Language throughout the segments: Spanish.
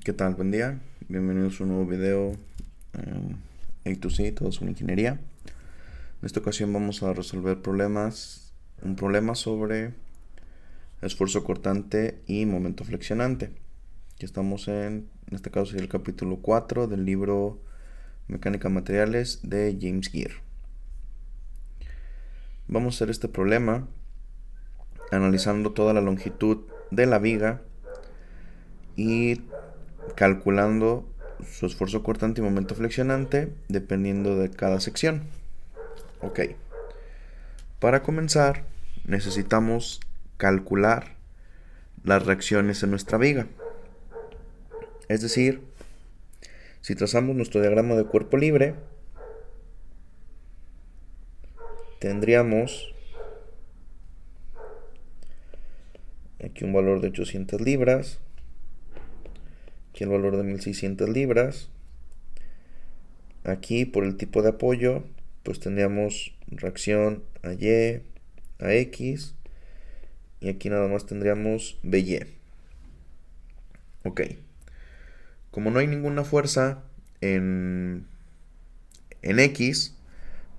¿Qué tal? Buen día. Bienvenidos a un nuevo video A to Z, todo sobre ingeniería. En esta ocasión vamos a resolver un problema sobre esfuerzo cortante y momento flexionante. Aquí estamos en este caso sería el capítulo 4 del libro Mecánica de Materiales de James Gear. Vamos a hacer este problema analizando toda la longitud de la viga y calculando su esfuerzo cortante y momento flexionante dependiendo de cada sección. Ok, para comenzar necesitamos calcular las reacciones en nuestra viga. Es decir, si trazamos nuestro diagrama de cuerpo libre, tendríamos aquí un valor de 800 libras, aquí el valor de 1600 libras. Aquí por el tipo de apoyo pues tendríamos reacción a Y, a X, y aquí nada más tendríamos BY. Ok, como no hay ninguna fuerza en X,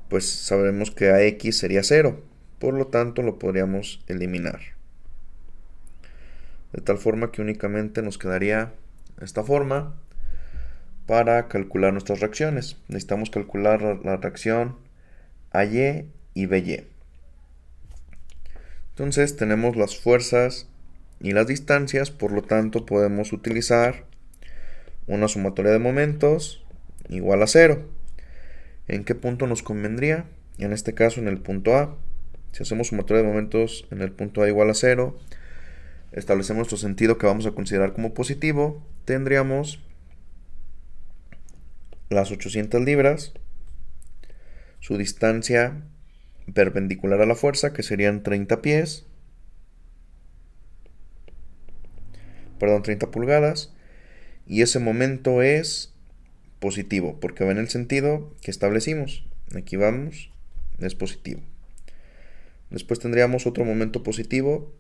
pues sabremos que AX sería 0, por lo tanto lo podríamos eliminar. De tal forma que únicamente nos quedaría esta forma para calcular nuestras reacciones. Necesitamos calcular la reacción AY y BY. Entonces tenemos las fuerzas y las distancias, por lo tanto podemos utilizar una sumatoria de momentos igual a 0. ¿En qué punto nos convendría? En este caso en el punto A. Si hacemos sumatoria de momentos en el punto A igual a 0, establecemos nuestro sentido que vamos a considerar como positivo, tendríamos las 800 libras, su distancia perpendicular a la fuerza, que serían 30 pulgadas, y ese momento es positivo, porque va en el sentido que establecimos. Aquí vamos, es positivo. Después tendríamos otro momento positivo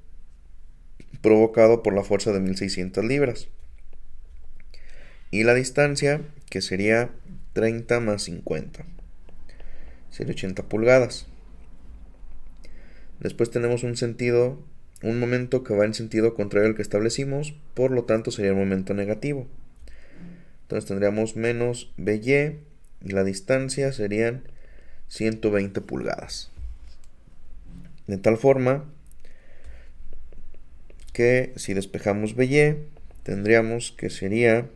provocado por la fuerza de 1600 libras. Y la distancia, que sería 30 más 50. Sería 80 pulgadas. Después tenemos un momento que va en sentido contrario al que establecimos, por lo tanto sería el momento negativo. Entonces tendríamos menos BY y la distancia serían 120 pulgadas. De tal forma que si despejamos BY, tendríamos que sería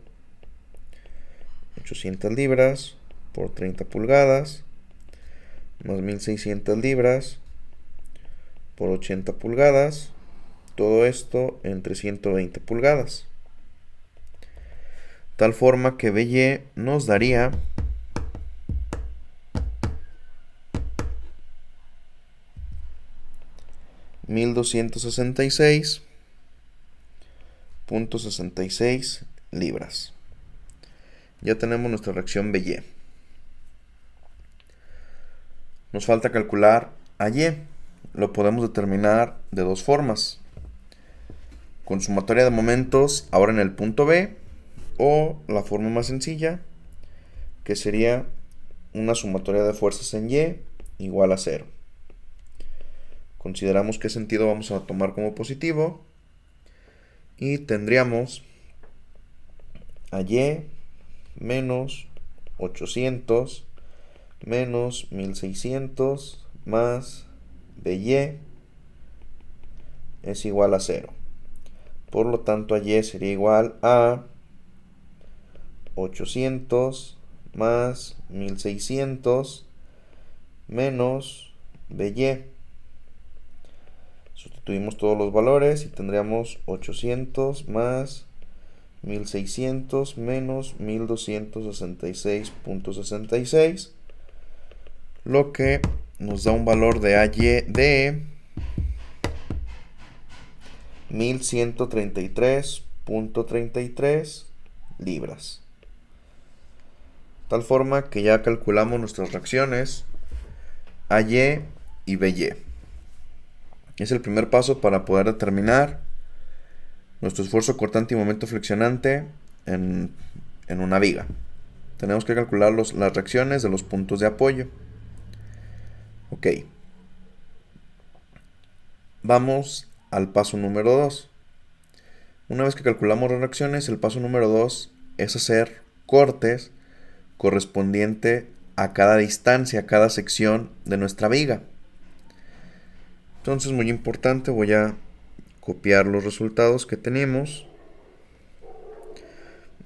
800 libras por 30 pulgadas más 1600 libras por 80 pulgadas, todo esto entre 120 pulgadas. Tal forma que BY nos daría 1266.66 libras. Ya tenemos nuestra reacción BY. Nos falta calcular AY. Lo podemos determinar de dos formas: con sumatoria de momentos ahora en el punto B, o la forma más sencilla, que sería una sumatoria de fuerzas en Y igual a 0. Consideramos qué sentido vamos a tomar como positivo y tendríamos a Y menos 800 menos 1600 más BY es igual a 0. Por lo tanto, AY sería igual a 800 más 1600 menos BY. Sustituimos todos los valores y tendríamos 800 más 1600 menos 1266.66, lo que nos da un valor de AY de 1133.33 libras. Tal forma que ya calculamos nuestras reacciones AY y BY. Es el primer paso para poder determinar nuestro esfuerzo cortante y momento flexionante en una viga. Tenemos que calcular las reacciones de los puntos de apoyo. Ok. Vamos al paso número 2. Una vez que calculamos las reacciones, el paso número 2 es hacer cortes correspondiente a cada distancia, a cada sección de nuestra viga. Entonces, muy importante, voy a copiar los resultados que tenemos,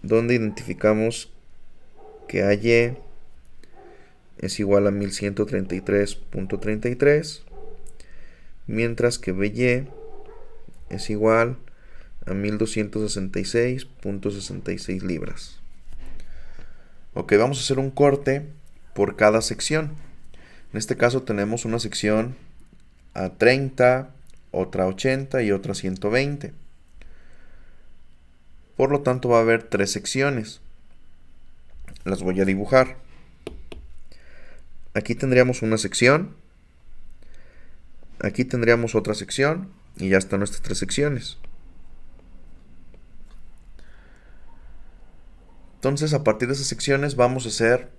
donde identificamos que AY es igual a 1133.33, mientras que BY es igual a 1266.66 libras. Ok, vamos a hacer un corte por cada sección. En este caso tenemos una sección a 30, otra a 80 y otra a 120. Por lo tanto va a haber 3 secciones. Las voy a dibujar. Aquí tendríamos una sección. Aquí tendríamos otra sección. Y ya están nuestras 3 secciones. Entonces, a partir de esas secciones vamos a hacer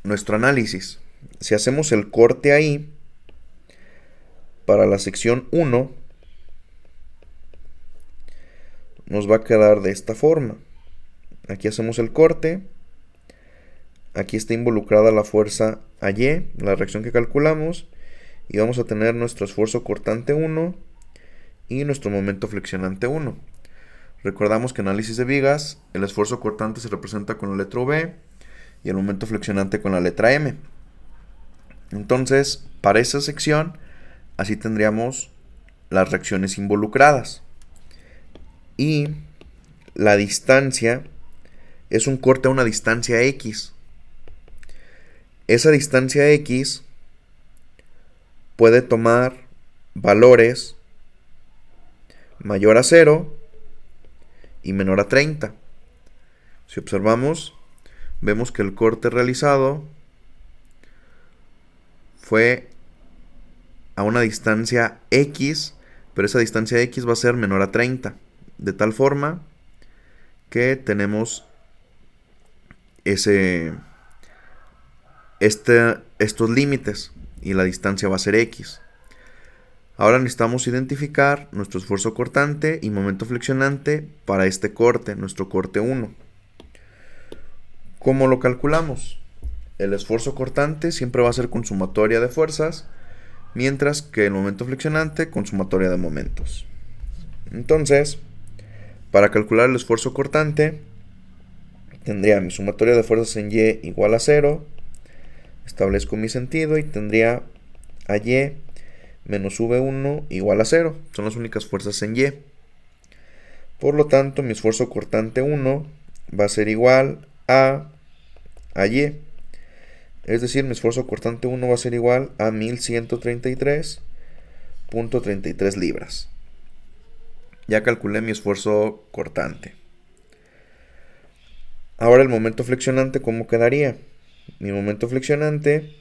nuestro análisis. Si hacemos el corte ahí, para la sección 1, nos va a quedar de esta forma. Aquí hacemos el corte. Aquí está involucrada la fuerza AY, la reacción que calculamos. Y vamos a tener nuestro esfuerzo cortante 1 y nuestro momento flexionante 1. Recordamos que en análisis de vigas, el esfuerzo cortante se representa con la letra V y el momento flexionante con la letra M. Entonces, para esa sección, así tendríamos las reacciones involucradas. Y la distancia es un corte a una distancia X. Esa distancia X puede tomar valores mayor a 0 y menor a 30. Si observamos, vemos que el corte realizado fue a una distancia X, pero esa distancia X va a ser menor a 30. De tal forma que tenemos estos límites y la distancia va a ser X. Ahora necesitamos identificar nuestro esfuerzo cortante y momento flexionante para este corte, nuestro corte 1. ¿Cómo lo calculamos? El esfuerzo cortante siempre va a ser con sumatoria de fuerzas, mientras que el momento flexionante con sumatoria de momentos. Entonces, para calcular el esfuerzo cortante, tendría mi sumatoria de fuerzas en Y igual a 0. Establezco mi sentido y tendría AY menos V1 igual a 0. Son las únicas fuerzas en Y. Por lo tanto, mi esfuerzo cortante 1 va a ser igual a Y. Es decir, mi esfuerzo cortante 1 va a ser igual a 1133.33 libras. Ya calculé mi esfuerzo cortante. Ahora el momento flexionante, ¿cómo quedaría? Mi momento flexionante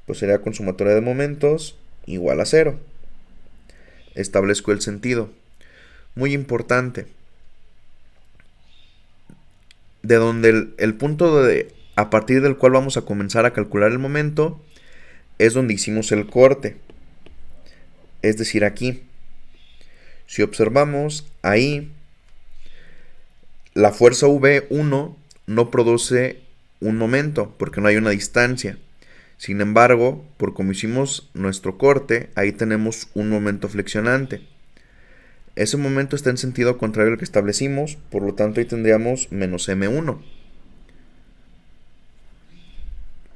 pues sería con sumatoria de momentos igual a 0. Establezco el sentido. Muy importante. De donde el punto a partir del cual vamos a comenzar a calcular el momento es donde hicimos el corte. Es decir, aquí. Si observamos, ahí la fuerza V1 no produce un momento porque no hay una distancia. Sin embargo, por como hicimos nuestro corte, ahí tenemos un momento flexionante. Ese momento está en sentido contrario al que establecimos, por lo tanto ahí tendríamos menos M1.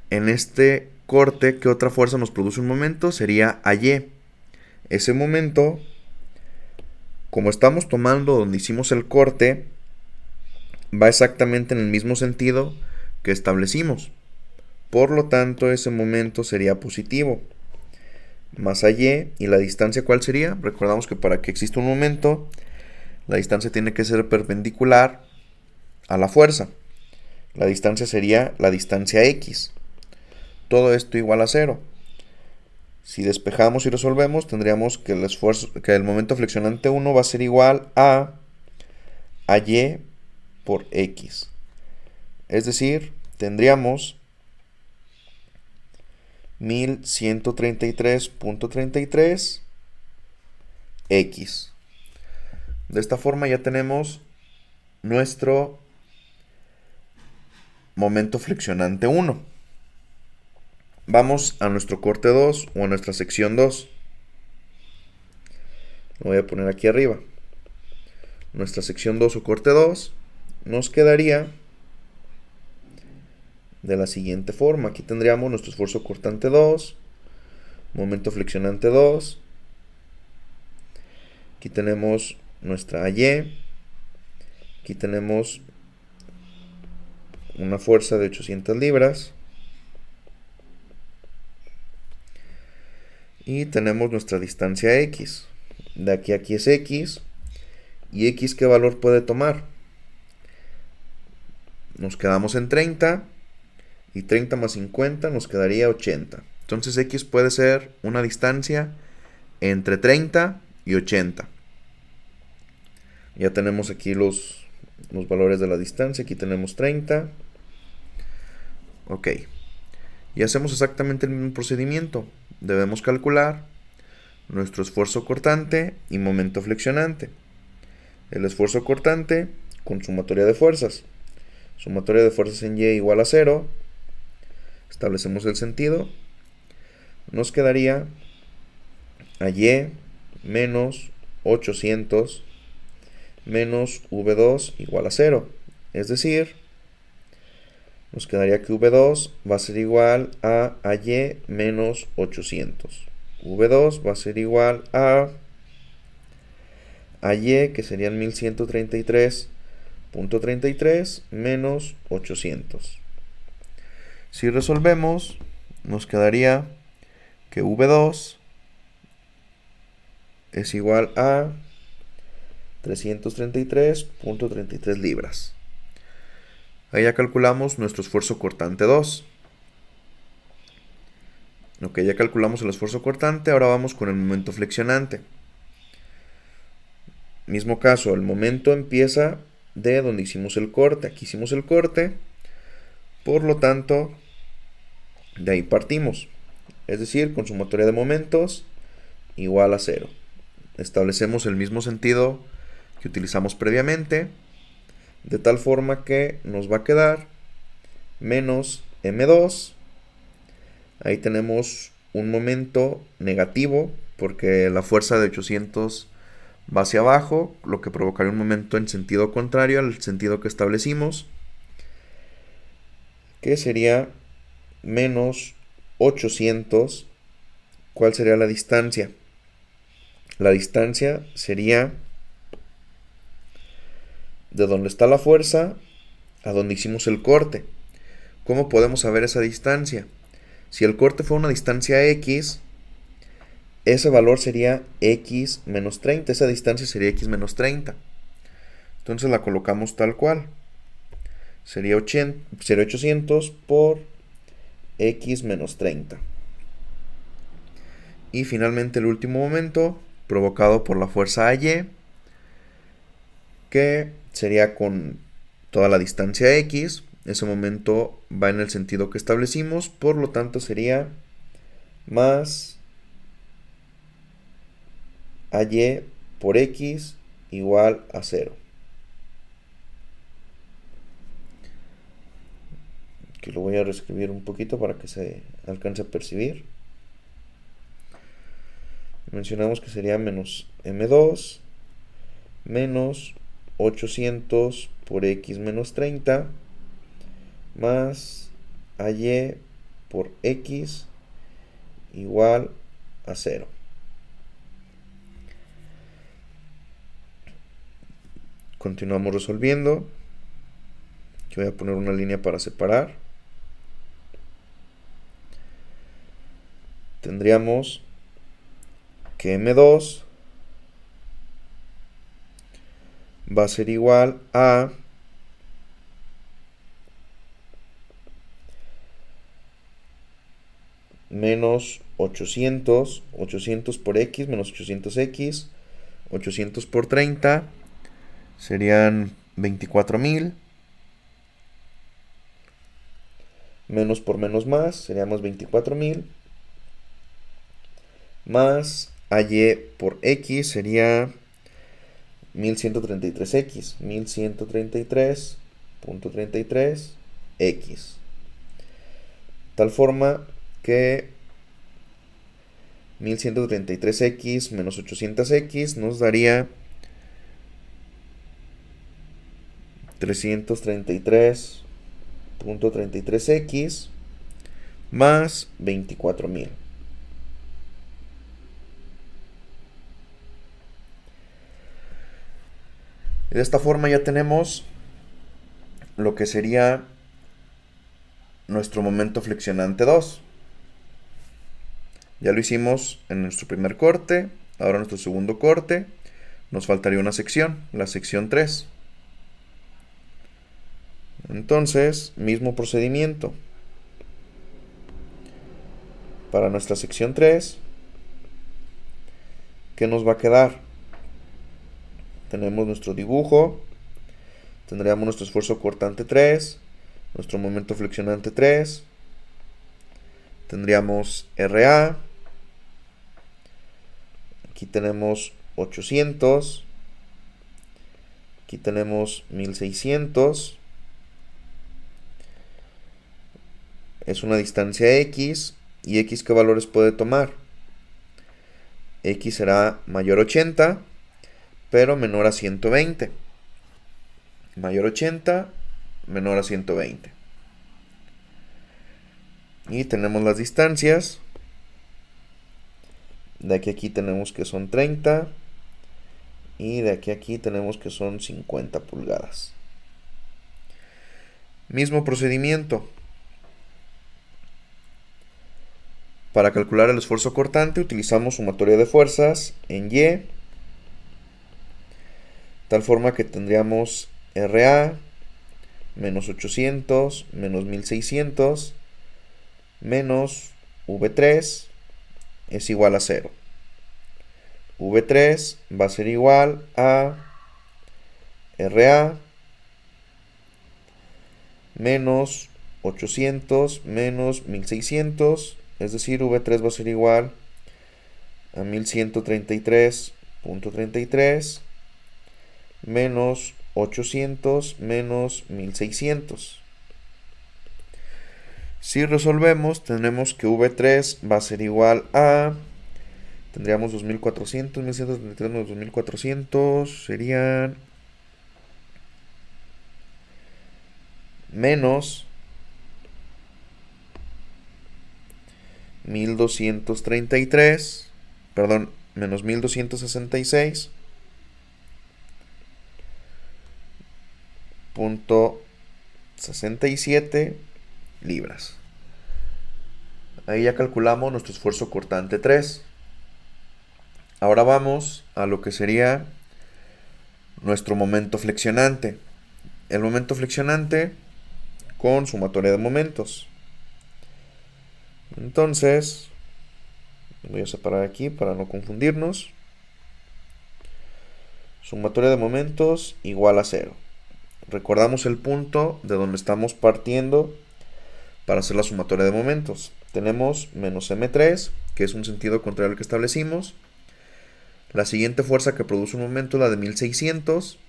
En este corte, ¿qué otra fuerza nos produce un momento? Sería AY. Ese momento, como estamos tomando donde hicimos el corte, va exactamente en el mismo sentido que establecimos. Por lo tanto, ese momento sería positivo. Más AY, y la distancia, ¿cuál sería? Recordamos que para que exista un momento, la distancia tiene que ser perpendicular a la fuerza. La distancia sería la distancia X. Todo esto igual a 0. Si despejamos y resolvemos, tendríamos que el momento flexionante 1 va a ser igual a AY por X. Es decir, tendríamos 1133.33 X. De esta forma ya tenemos nuestro momento flexionante 1. Vamos a nuestro corte 2 o a nuestra sección 2. Lo voy a poner aquí arriba. Nuestra sección 2 o corte 2 nos quedaría de la siguiente forma. Aquí tendríamos nuestro esfuerzo cortante 2, momento flexionante 2. Aquí tenemos nuestra AY. Aquí tenemos una fuerza de 800 libras. Y tenemos nuestra distancia X. De aquí a aquí es X. ¿Y X qué valor puede tomar? Nos quedamos en 30. Y 30 más 50 nos quedaría 80. Entonces X puede ser una distancia entre 30 y 80. Ya tenemos aquí los valores de la distancia. Aquí tenemos 30. Ok. Y hacemos exactamente el mismo procedimiento. Debemos calcular nuestro esfuerzo cortante y momento flexionante. El esfuerzo cortante con sumatoria de fuerzas. Sumatoria de fuerzas en Y igual a 0. Establecemos el sentido. Nos quedaría AY menos 800 menos V2 igual a 0. Es decir, nos quedaría que V2 va a ser igual a AY menos 800. V2 va a ser igual a AY, que serían 1133.33 menos 800. Si resolvemos, nos quedaría que V2 es igual a 333.33 libras. Ahí ya calculamos nuestro esfuerzo cortante 2. Ok, ya calculamos el esfuerzo cortante, ahora vamos con el momento flexionante. Mismo caso, el momento empieza de donde hicimos el corte. Aquí hicimos el corte, por lo tanto, de ahí partimos. Es decir, con sumatoria de momentos igual a 0. Establecemos el mismo sentido que utilizamos previamente, de tal forma que nos va a quedar menos M2. Ahí tenemos un momento negativo, porque la fuerza de 800 va hacia abajo, lo que provocaría un momento en sentido contrario al sentido que establecimos, que sería menos 800. ¿Cuál sería la distancia? La distancia sería de donde está la fuerza a donde hicimos el corte. ¿Cómo podemos saber esa distancia? Si el corte fue una distancia X, ese valor sería X menos 30. Esa distancia sería X menos 30. Entonces la colocamos tal cual. Sería 800 por X menos 30. Y finalmente el último momento, provocado por la fuerza AY, que sería con toda la distancia X. Ese momento va en el sentido que establecimos, por lo tanto sería más AY por X igual a 0. Aquí lo voy a reescribir un poquito para que se alcance a percibir. Mencionamos que sería menos M2 menos 800 por X menos 30 más AY por X igual a 0. Continuamos resolviendo. Aquí voy a poner una línea para separar. Tendríamos que M2 va a ser igual a menos 800 por X menos 800X, 800 por 30 serían 24.000. Menos por menos más, seríamos 24.000. Más AY por X sería 1133X. 1133.33X. Tal forma que 1133X menos 800X nos daría 333.33X más 24.000. De esta forma ya tenemos lo que sería nuestro momento flexionante 2. Ya lo hicimos en nuestro primer corte, ahora en nuestro segundo corte nos faltaría una sección, la sección 3. Entonces, mismo procedimiento. Para nuestra sección 3, ¿qué nos va a quedar? Tenemos nuestro dibujo, tendríamos nuestro esfuerzo cortante 3, nuestro momento flexionante 3, tendríamos RA, aquí tenemos 800, aquí tenemos 1600, es una distancia X, y X ¿qué valores puede tomar? X será mayor a 80, pero menor a 120. Mayor a 80, menor a 120. Y tenemos las distancias. De aquí a aquí tenemos que son 30. Y de aquí a aquí tenemos que son 50 pulgadas. Mismo procedimiento. Para calcular el esfuerzo cortante utilizamos sumatoria de fuerzas en Y, tal forma que tendríamos RA menos 800 menos 1600 menos V3 es igual a 0. V3 va a ser igual a RA menos 800 menos 1600, es decir, V3 va a ser igual a 1133.33 menos 800 menos 1600. Si resolvemos, tenemos que V3 va a ser igual a, tendríamos 2400, 1133 menos 2400, serían menos 1233, perdón, menos 1266.67 libras. Ahí ya calculamos nuestro esfuerzo cortante 3. Ahora vamos a lo que sería nuestro momento flexionante. El momento flexionante con sumatoria de momentos. Entonces, voy a separar aquí para no confundirnos. Sumatoria de momentos igual a 0. Recordamos el punto de donde estamos partiendo para hacer la sumatoria de momentos. Tenemos menos M3, que es un sentido contrario al que establecimos. La siguiente fuerza que produce un momento es la de 1600.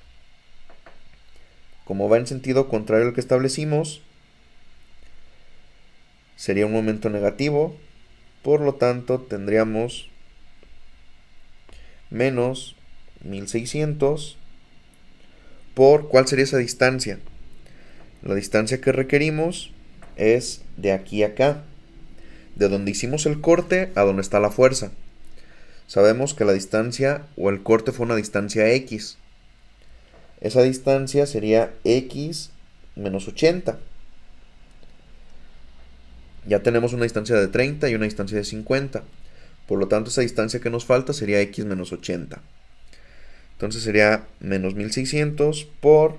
Como va en sentido contrario al que establecimos, sería un momento negativo. Por lo tanto, tendríamos menos 1600 por, ¿cuál sería esa distancia? La distancia que requerimos es de aquí a acá, de donde hicimos el corte a donde está la fuerza. Sabemos que la distancia o el corte fue una distancia X. Esa distancia sería X menos 80. Ya tenemos una distancia de 30 y una distancia de 50. Por lo tanto, esa distancia que nos falta sería X menos 80. Entonces sería menos 1600 por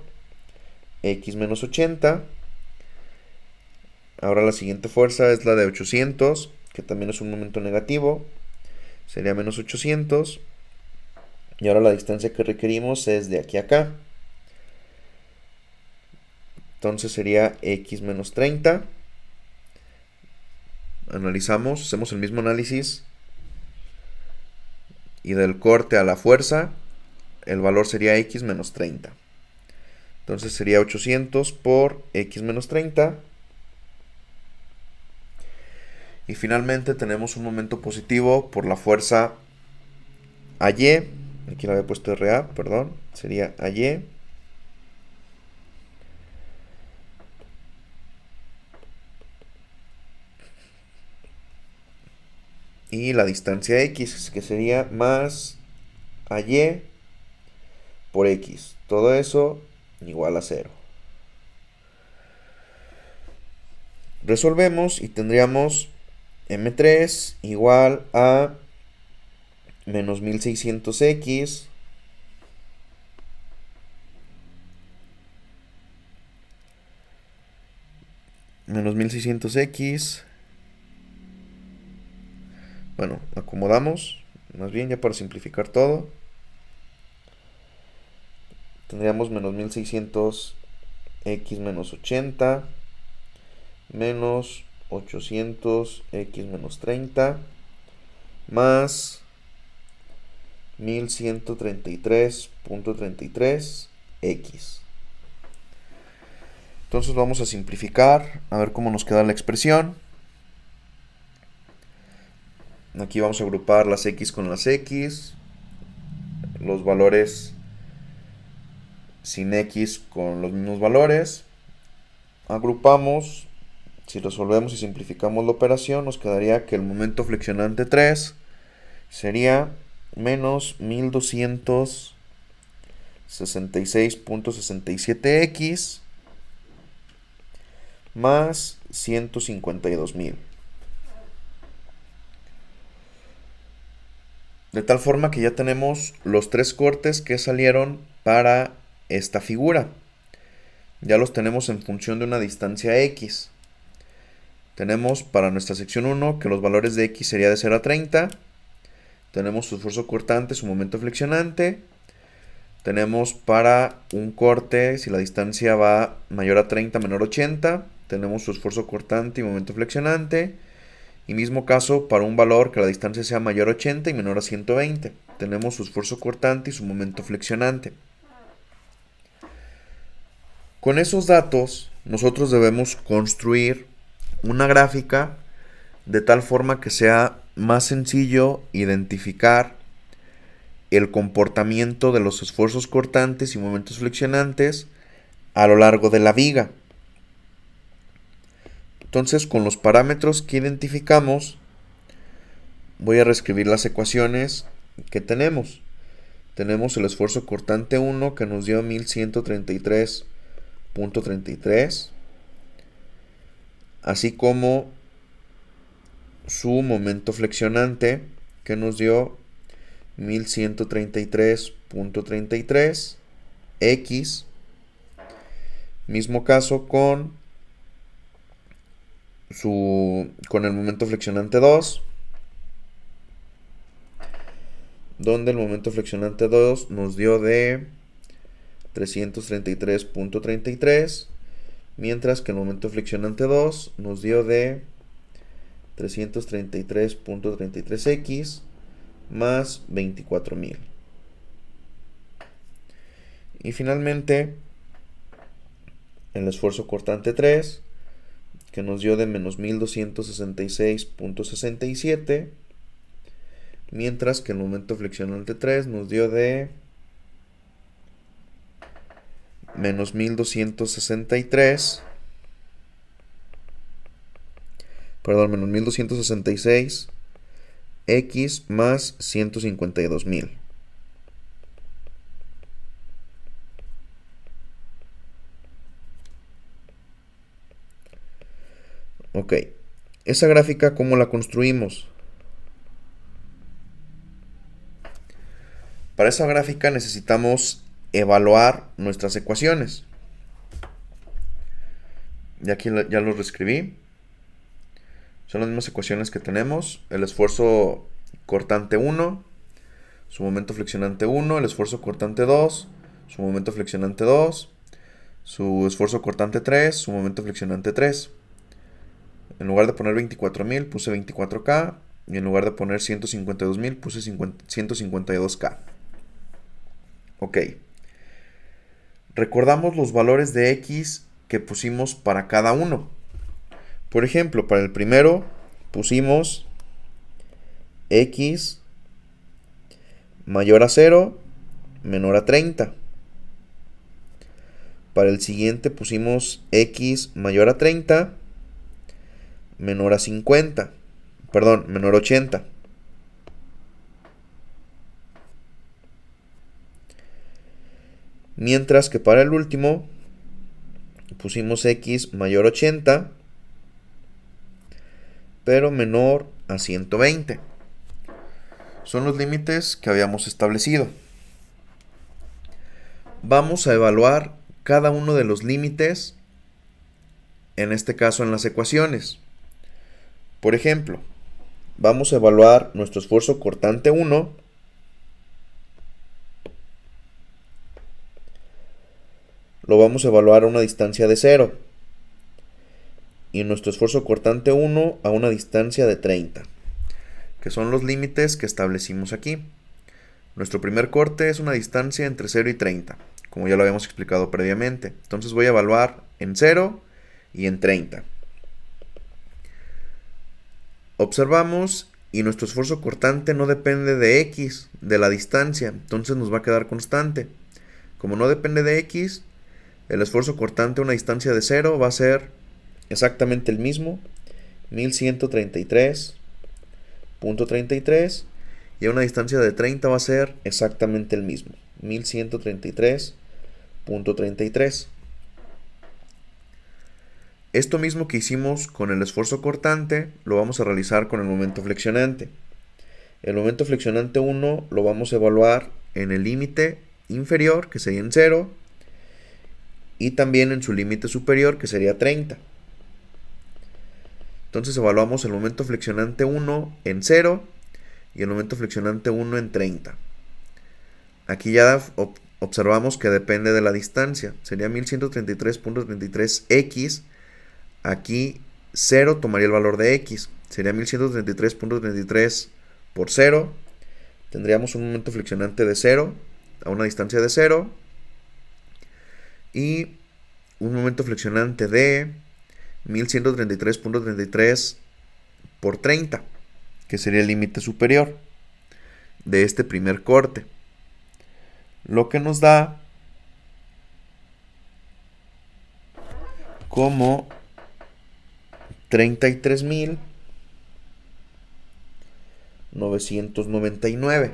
X menos 80. Ahora la siguiente fuerza es la de 800, que también es un momento negativo. Sería menos 800. Y ahora la distancia que requerimos es de aquí a acá. Entonces sería x menos 30. Analizamos, hacemos el mismo análisis. Y del corte a la fuerza, el valor sería x menos 30. Entonces sería 800 por x menos 30. Y finalmente tenemos un momento positivo por la fuerza AY. Aquí le había puesto RA, perdón. Sería AY. Y la distancia x, que sería más AY por x. Todo eso igual a 0. Resolvemos y tendríamos m3 igual a menos 1600x menos 1600x. Bueno, acomodamos, más bien ya para simplificar todo. Tendríamos menos 1600x menos 80 menos 800x menos 30 más 1133.33x. Entonces vamos a simplificar, a ver cómo nos queda la expresión. Aquí vamos a agrupar las x con las x, los valores sin x con los mismos valores. Agrupamos, si resolvemos y simplificamos la operación, nos quedaría que el momento flexionante 3 sería menos 1266.67x más 152.000. De tal forma que ya tenemos los tres cortes que salieron para esta figura. Ya los tenemos en función de una distancia x. Tenemos para nuestra sección 1 que los valores de x sería de 0 a 30. Tenemos su esfuerzo cortante, su momento flexionante. Tenemos para un corte, si la distancia va mayor a 30, menor a 80, tenemos su esfuerzo cortante y momento flexionante. Y mismo caso para un valor que la distancia sea mayor a 80 y menor a 120. Tenemos su esfuerzo cortante y su momento flexionante. Con esos datos, nosotros debemos construir una gráfica de tal forma que sea más sencillo identificar el comportamiento de los esfuerzos cortantes y momentos flexionantes a lo largo de la viga. Entonces, con los parámetros que identificamos, voy a reescribir las ecuaciones que tenemos. Tenemos el esfuerzo cortante 1 que nos dio 1133.33, así como su momento flexionante que nos dio 1133.33 x. Mismo caso con el momento flexionante 2, donde el momento flexionante 2 nos dio de 333.33, mientras que el momento flexionante 2 nos dio de 333.33x más 24.000. Y finalmente, el esfuerzo cortante 3, que nos dio de menos 1266.67, mientras que el momento flexionante 3 nos dio de menos 1266 x más 152.000. Ok, esa gráfica, ¿cómo la construimos? Para esa gráfica necesitamos evaluar nuestras ecuaciones. Y aquí ya lo reescribí. Son las mismas ecuaciones que tenemos. El esfuerzo cortante 1, su momento flexionante 1, el esfuerzo cortante 2, su momento flexionante 2, su esfuerzo cortante 3, su momento flexionante 3. En lugar de poner 24.000 puse 24K y en lugar de poner 152.000 puse 152K. Ok. Recordamos los valores de X que pusimos para cada uno. Por ejemplo, para el primero pusimos X mayor a 0, menor a 30. Para el siguiente pusimos X mayor a 30, menor a 50. Perdón, menor a 80. Mientras que para el último pusimos X mayor a 80, pero menor a 120. Son los límites que habíamos establecido. Vamos a evaluar cada uno de los límites, en este caso en las ecuaciones. Por ejemplo, vamos a evaluar nuestro esfuerzo cortante 1. Lo vamos a evaluar a una distancia de 0. Y nuestro esfuerzo cortante 1 a una distancia de 30. Que son los límites que establecimos aquí. Nuestro primer corte es una distancia entre 0 y 30, como ya lo habíamos explicado previamente. Entonces voy a evaluar en 0 y en 30. Observamos y nuestro esfuerzo cortante no depende de X, de la distancia, entonces nos va a quedar constante. Como no depende de X, el esfuerzo cortante a una distancia de 0 va a ser exactamente el mismo, 1133.33, y a una distancia de 30 va a ser exactamente el mismo, 1133.33. Esto mismo que hicimos con el esfuerzo cortante lo vamos a realizar con el momento flexionante. El momento flexionante 1 lo vamos a evaluar en el límite inferior, que sería en 0, y también en su límite superior, que sería 30. Entonces evaluamos el momento flexionante 1 en 0 y el momento flexionante 1 en 30. Aquí ya observamos que depende de la distancia. Sería 1133.33x. Aquí 0 tomaría el valor de x. Sería 1133.33 por 0. Tendríamos un momento flexionante de 0 a una distancia de 0. Y un momento flexionante de 1133.33 por 30, que sería el límite superior de este primer corte. Lo que nos da como 33.999.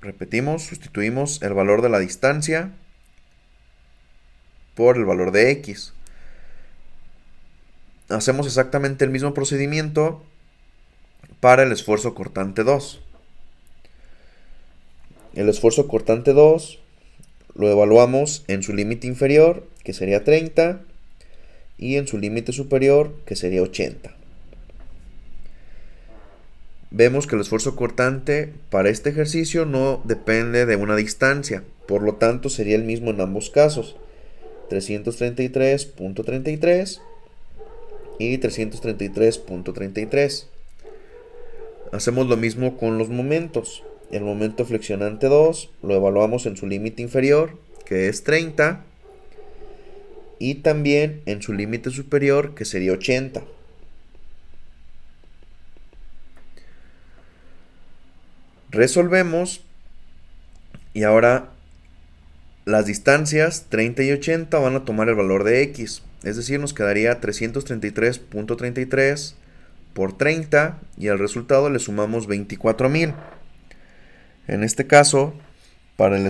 Repetimos, sustituimos el valor de la distancia por el valor de x. Hacemos exactamente el mismo procedimiento para el esfuerzo cortante 2. El esfuerzo cortante 2 lo evaluamos en su límite inferior, que sería 30, y en su límite superior, que sería 80. Vemos que el esfuerzo cortante para este ejercicio no depende de una distancia, por lo tanto sería el mismo en ambos casos, 333.33 y 333.33. Hacemos lo mismo con los momentos. El momento flexionante 2 lo evaluamos en su límite inferior, que es 30, y también en su límite superior, que sería 80. Resolvemos y ahora las distancias 30 y 80 van a tomar el valor de x, es decir, nos quedaría 333.33 por 30 y al resultado le sumamos 24.000. En este caso, para el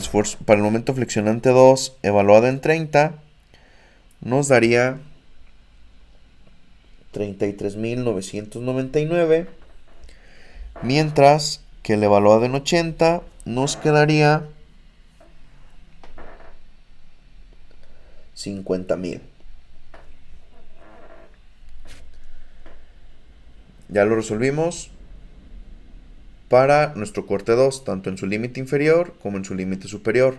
momento flexionante 2 evaluado en 30, nos daría 33.999, mientras que el evaluado en 80 nos quedaría 50.000. Ya lo resolvimos para nuestro corte 2, tanto en su límite inferior como en su límite superior.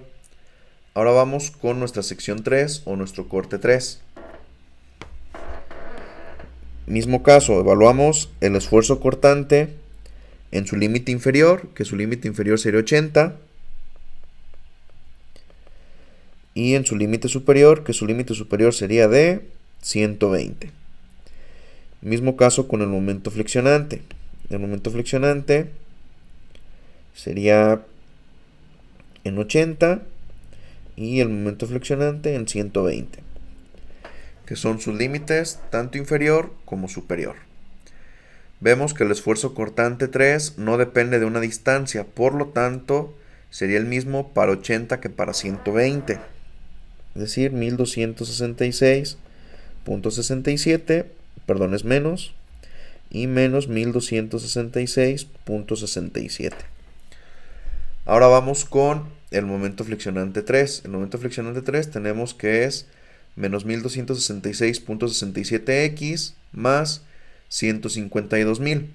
Ahora vamos con nuestra sección 3 o nuestro corte 3. Mismo caso, evaluamos el esfuerzo cortante en su límite inferior, que su límite inferior sería 80, y en su límite superior, que su límite superior sería de 120. Mismo caso con el momento flexionante. El momento flexionante sería en 80 y el momento flexionante en 120, que son sus límites tanto inferior como superior. Vemos que el esfuerzo cortante 3 no depende de una distancia, por lo tanto sería el mismo para 80 que para 120, es decir, 1266.67, perdón, es menos, y menos 1266.67. Ahora vamos con el momento flexionante 3. El momento flexionante 3 tenemos que es menos 1266.67x más 152.000.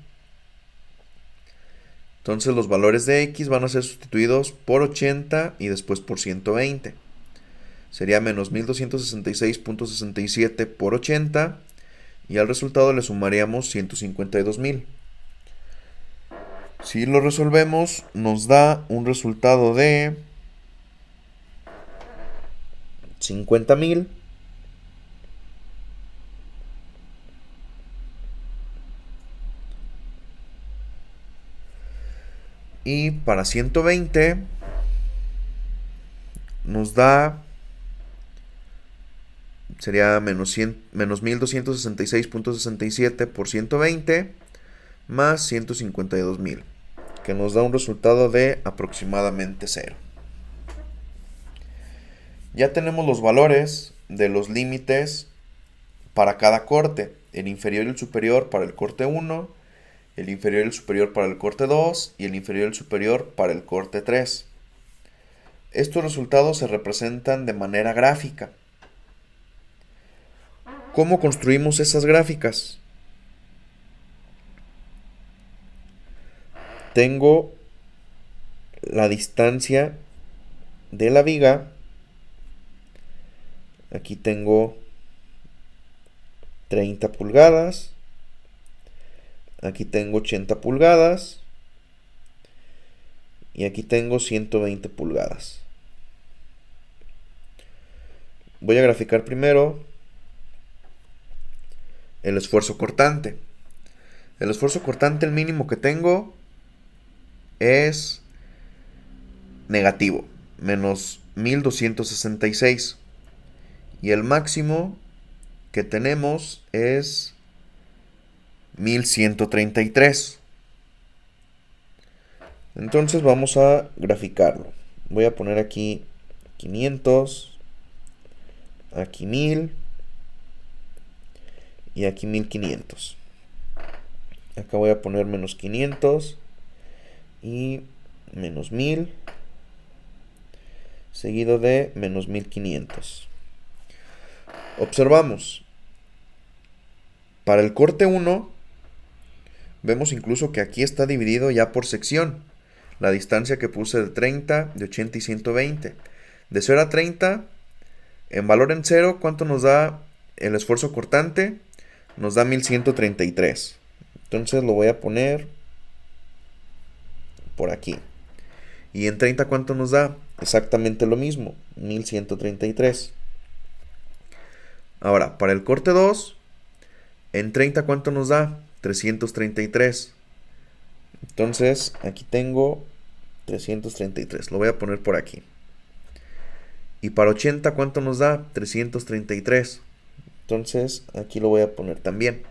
Entonces los valores de x van a ser sustituidos por 80 y después por 120. Sería menos 1266.67 por 80 y al resultado le sumaríamos 152.000. Si lo resolvemos, nos da un resultado de 50.000 y para 120 nos da, sería menos 1266.67 por 120 más 152.000, que nos da un resultado de aproximadamente 0. Ya tenemos los valores de los límites para cada corte, el inferior y el superior para el corte 1, el inferior y el superior para el corte 2 y el inferior y el superior para el corte 3. Estos resultados se representan de manera gráfica. ¿Cómo construimos esas gráficas? Tengo la distancia de la viga. Aquí tengo 30 pulgadas. Aquí tengo 80 pulgadas. Y aquí tengo 120 pulgadas. Voy a graficar primero el esfuerzo cortante. El esfuerzo cortante, el mínimo que tengo es negativo, menos 1266. Y el máximo que tenemos es 1133. Entonces vamos a graficarlo. Voy a poner aquí 500, aquí 1000 y aquí 1500. Acá voy a poner menos 500 y menos 1000, seguido de menos 1500. Observamos, para el corte 1, vemos incluso que aquí está dividido ya por sección. La distancia que puse de 30, de 80 y 120. De 0 a 30, en valor en 0, ¿cuánto nos da el esfuerzo cortante? Nos da 1133. Entonces lo voy a poner por aquí. Y en 30, ¿cuánto nos da? Exactamente lo mismo, 1133. Ahora, para el corte 2, en 30, ¿cuánto nos da? 333. Entonces, aquí tengo 333. Lo voy a poner por aquí. Y para 80, ¿cuánto nos da? 333. Entonces, aquí lo voy a poner también.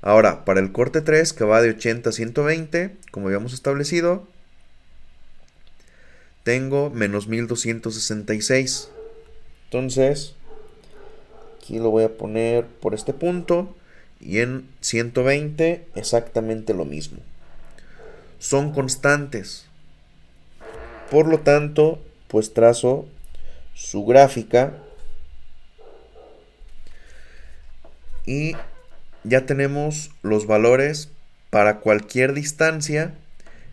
Ahora, para el corte 3, que va de 80 a 120, como habíamos establecido, tengo menos 1266. Entonces, aquí lo voy a poner por este punto. Y en 120 exactamente lo mismo. Son constantes. Por lo tanto, pues trazo su gráfica y ya tenemos los valores para cualquier distancia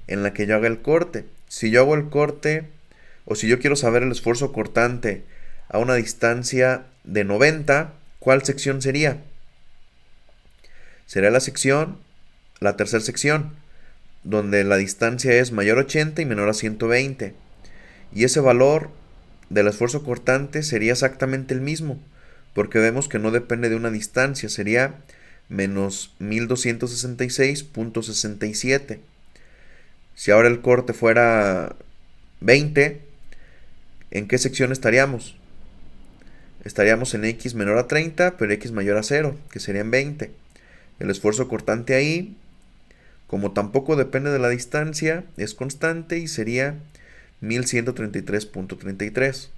en la que yo haga el corte. Si yo hago el corte, o si yo quiero saber el esfuerzo cortante a una distancia de 90, ¿cuál sección sería? Sería la tercera sección, donde la distancia es mayor a 80 y menor a 120. Y ese valor del esfuerzo cortante sería exactamente el mismo, porque vemos que no depende de una distancia, sería menos 1266.67. Si ahora el corte fuera 20, ¿en qué sección estaríamos? Estaríamos en x menor a 30, pero x mayor a 0, que serían 20. El esfuerzo cortante ahí, como tampoco depende de la distancia, es constante y sería 1133.33.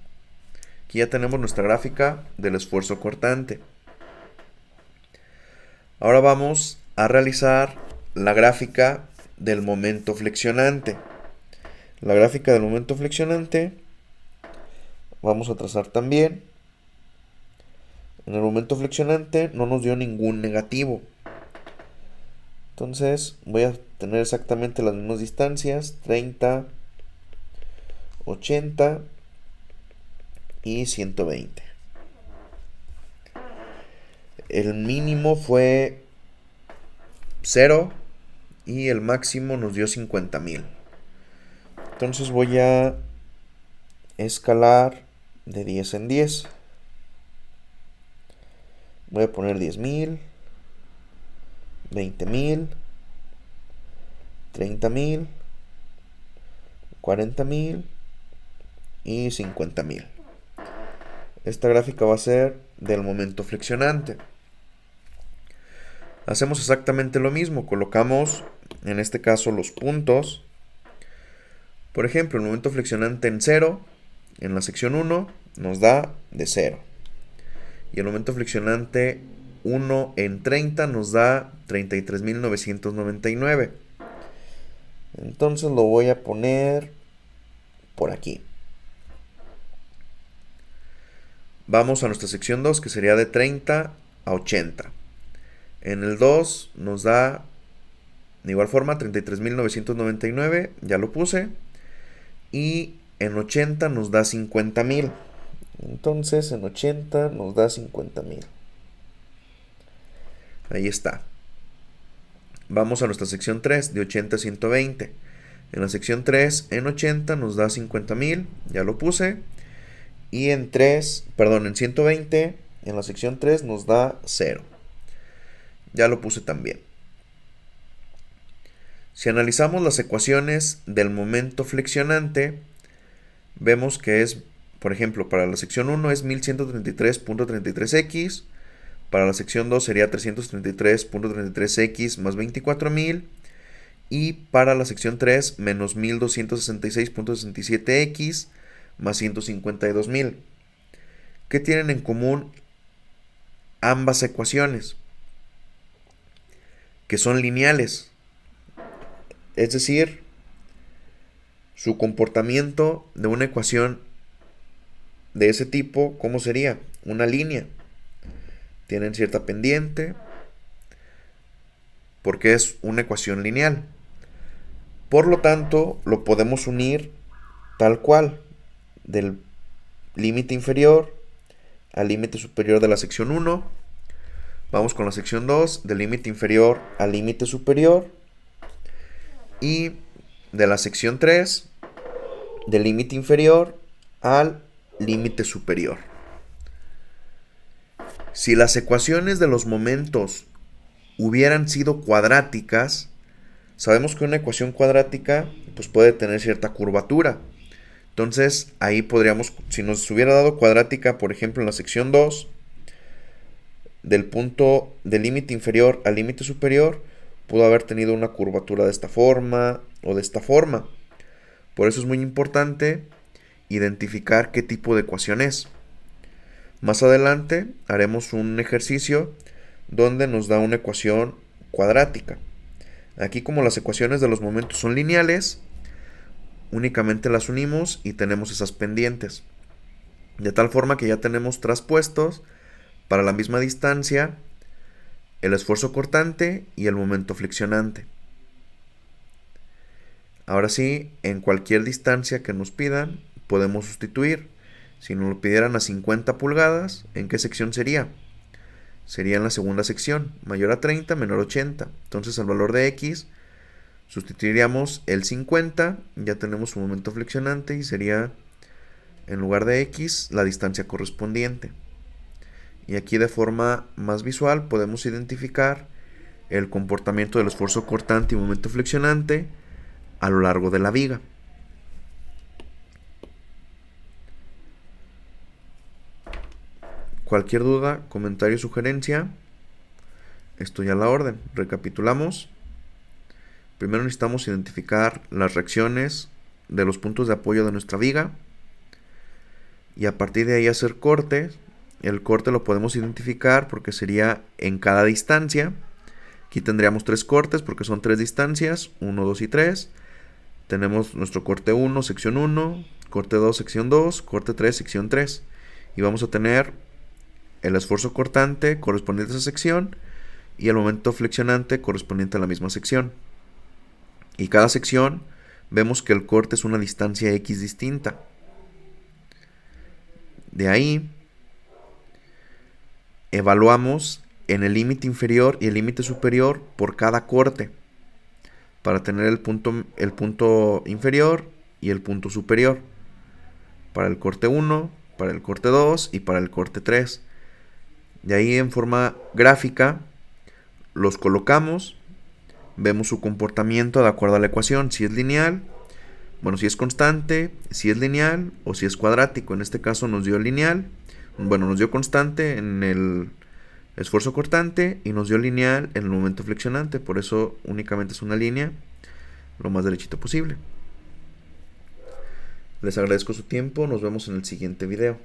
Aquí ya tenemos nuestra gráfica del esfuerzo cortante. Ahora vamos a realizar la gráfica del momento flexionante. La gráfica del momento flexionante vamos a trazar también. En el momento flexionante no nos dio ningún negativo. Entonces voy a tener exactamente las mismas distancias, 30, 80 y 120. El mínimo fue 0 y el máximo nos dio 50,000. Entonces voy a escalar de 10 en 10. Voy a poner 10,000, 20,000, 30,000, 40,000 y 50,000. Esta gráfica va a ser del momento flexionante. Hacemos exactamente lo mismo, colocamos en este caso los puntos. Por ejemplo, el momento flexionante en 0, en la sección 1, nos da de 0. Y el momento flexionante 1 en 30 nos da 33,999. Entonces lo voy a poner por aquí. Vamos a nuestra sección 2, que sería de 30 a 80. En el 2 nos da de igual forma 33,999, ya lo puse. Y en 80 nos da 50,000. Entonces en 80 nos da 50,000. Ahí está. Vamos a nuestra sección 3, de 80 a 120. En la sección 3, en 80 nos da 50,000, ya lo puse. Y en 120, en la sección 3 nos da 0. Ya lo puse también. Si analizamos las ecuaciones del momento flexionante, vemos que es, por ejemplo, para la sección 1 es 1133.33x, para la sección 2 sería 333.33x más 24,000, y para la sección 3 menos 1266.67x más 152,000. ¿Qué tienen en común ambas ecuaciones? Que son lineales. Es decir, su comportamiento de una ecuación de ese tipo, ¿cómo sería? Una línea. Tienen cierta pendiente, porque es una ecuación lineal. Por lo tanto, lo podemos unir tal cual, del límite inferior al límite superior de la sección 1. Vamos con la sección 2, del límite inferior al límite superior. Y de la sección 3, del límite inferior al límite superior. Si las ecuaciones de los momentos hubieran sido cuadráticas, sabemos que una ecuación cuadrática pues puede tener cierta curvatura. Entonces ahí podríamos, si nos hubiera dado cuadrática, por ejemplo en la sección 2, del punto del límite inferior al límite superior, pudo haber tenido una curvatura de esta forma o de esta forma. Por eso es muy importante identificar qué tipo de ecuación es. Más adelante haremos un ejercicio donde nos da una ecuación cuadrática. Aquí, como las ecuaciones de los momentos son lineales, únicamente las unimos y tenemos esas pendientes. De tal forma que ya tenemos traspuestos para la misma distancia el esfuerzo cortante y el momento flexionante. Ahora sí, en cualquier distancia que nos pidan, podemos sustituir. Si nos lo pidieran a 50 pulgadas, ¿en qué sección sería? Sería en la segunda sección, mayor a 30, menor a 80. Entonces al valor de X sustituiríamos el 50, ya tenemos un momento flexionante y sería, en lugar de X, la distancia correspondiente. Y aquí de forma más visual podemos identificar el comportamiento del esfuerzo cortante y momento flexionante a lo largo de la viga. Cualquier duda, comentario o sugerencia, estoy a la orden. Recapitulamos. Primero necesitamos identificar las reacciones de los puntos de apoyo de nuestra viga y a partir de ahí hacer cortes. El corte lo podemos identificar porque sería en cada distancia. Aquí tendríamos 3 cortes porque son 3 distancias, 1, 2 y 3. Tenemos nuestro corte 1, sección 1, corte 2, sección 2, corte 3, sección 3. Y vamos a tener el esfuerzo cortante correspondiente a esa sección y el momento flexionante correspondiente a la misma sección. Y cada sección vemos que el corte es una distancia X distinta. De ahí evaluamos en el límite inferior y el límite superior por cada corte para tener el punto inferior y el punto superior para el corte 1, para el corte 2 y para el corte 3. De ahí en forma gráfica los colocamos, vemos su comportamiento de acuerdo a la ecuación, si es lineal, bueno, si es constante, si es lineal o si es cuadrático. En este caso nos dio lineal, bueno, nos dio constante en el esfuerzo cortante y nos dio lineal en el momento flexionante, por eso únicamente es una línea lo más derechito posible. Les agradezco su tiempo, nos vemos en el siguiente video.